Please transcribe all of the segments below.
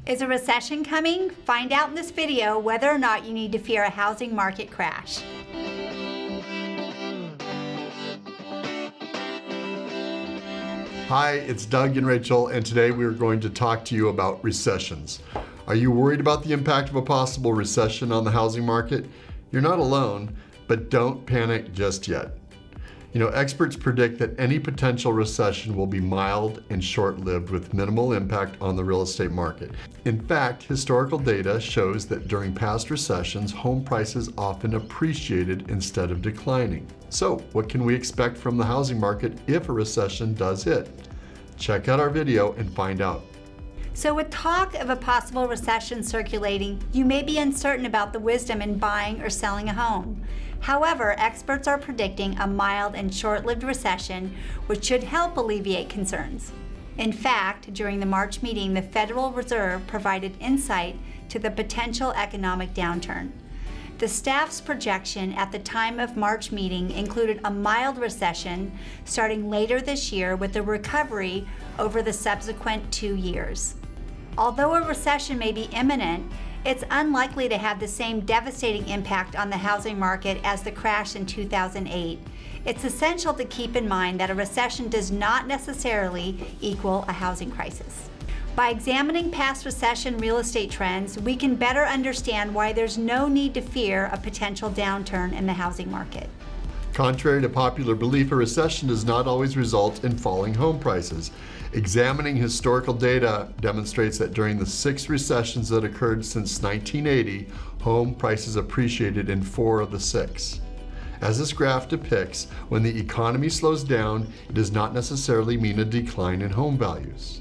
Is a recession coming? Find out in this video whether or not you need to fear a housing market crash. Hi, it's Doug and Rachel, and today we are going to talk to you about recessions. Are you worried about the impact of a possible recession on the housing market? You're not alone, but don't panic just yet. Experts predict that any potential recession will be mild and short-lived with minimal impact on the real estate market. In fact, historical data shows that during past recessions, home prices often appreciated instead of declining. So, what can we expect from the housing market if a recession does hit? Check out our video and find out. So with talk of a possible recession circulating, you may be uncertain about the wisdom in buying or selling a home. However, experts are predicting a mild and short-lived recession, which should help alleviate concerns. In fact, during the March meeting, the Federal Reserve provided insight to the potential economic downturn. The staff's projection at the time of March meeting included a mild recession starting later this year with a recovery over the subsequent 2 years. Although a recession may be imminent, it's unlikely to have the same devastating impact on the housing market as the crash in 2008. It's essential to keep in mind that a recession does not necessarily equal a housing crisis. By examining past recession real estate trends, we can better understand why there's no need to fear a potential downturn in the housing market. Contrary to popular belief, a recession does not always result in falling home prices. Examining historical data demonstrates that during the 6 recessions that occurred since 1980, home prices appreciated in 4 of the 6. As this graph depicts, when the economy slows down, it does not necessarily mean a decline in home values.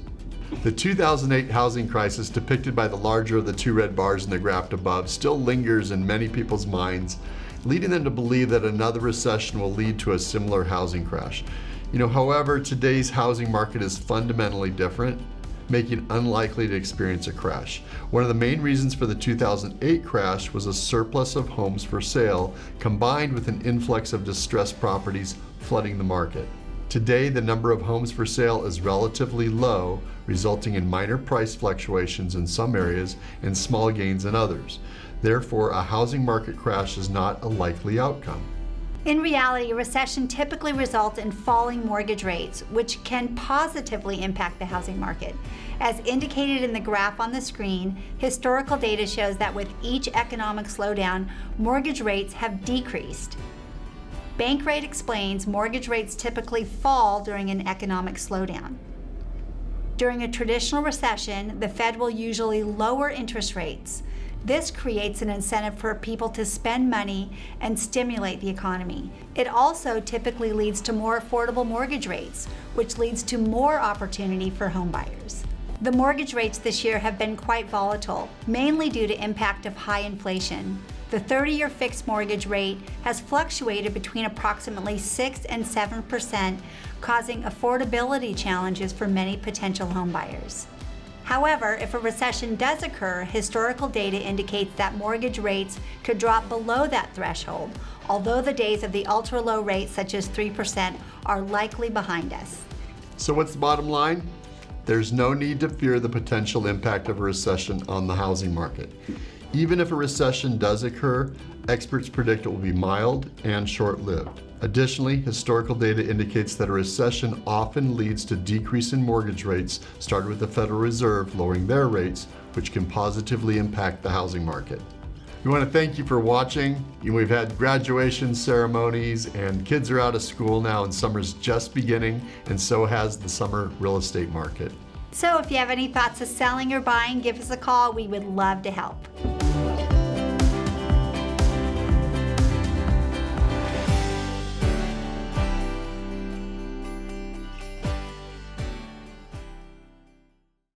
The 2008 housing crisis, depicted by the larger of the 2 red bars in the graph above, still lingers in many people's minds, leading them to believe that another recession will lead to a similar housing crash. However, today's housing market is fundamentally different, making it unlikely to experience a crash. One of the main reasons for the 2008 crash was a surplus of homes for sale, combined with an influx of distressed properties flooding the market. Today, the number of homes for sale is relatively low, resulting in minor price fluctuations in some areas and small gains in others. Therefore, a housing market crash is not a likely outcome. In reality, a recession typically results in falling mortgage rates, which can positively impact the housing market. As indicated in the graph on the screen, historical data shows that with each economic slowdown, mortgage rates have decreased. Bankrate explains mortgage rates typically fall during an economic slowdown. During a traditional recession, the Fed will usually lower interest rates. This creates an incentive for people to spend money and stimulate the economy. It also typically leads to more affordable mortgage rates, which leads to more opportunity for home buyers. The mortgage rates this year have been quite volatile, mainly due to impact of high inflation. The 30-year fixed mortgage rate has fluctuated between approximately 6 and 7%, causing affordability challenges for many potential home buyers. However, if a recession does occur, historical data indicates that mortgage rates could drop below that threshold, although the days of the ultra-low rates such as 3% are likely behind us. So what's the bottom line? There's no need to fear the potential impact of a recession on the housing market. Even if a recession does occur, experts predict it will be mild and short-lived. Additionally, historical data indicates that a recession often leads to decrease in mortgage rates, starting with the Federal Reserve lowering their rates, which can positively impact the housing market. We want to thank you for watching. We've had graduation ceremonies and kids are out of school now and summer's just beginning, and so has the summer real estate market. So if you have any thoughts of selling or buying, give us a call. We would love to help.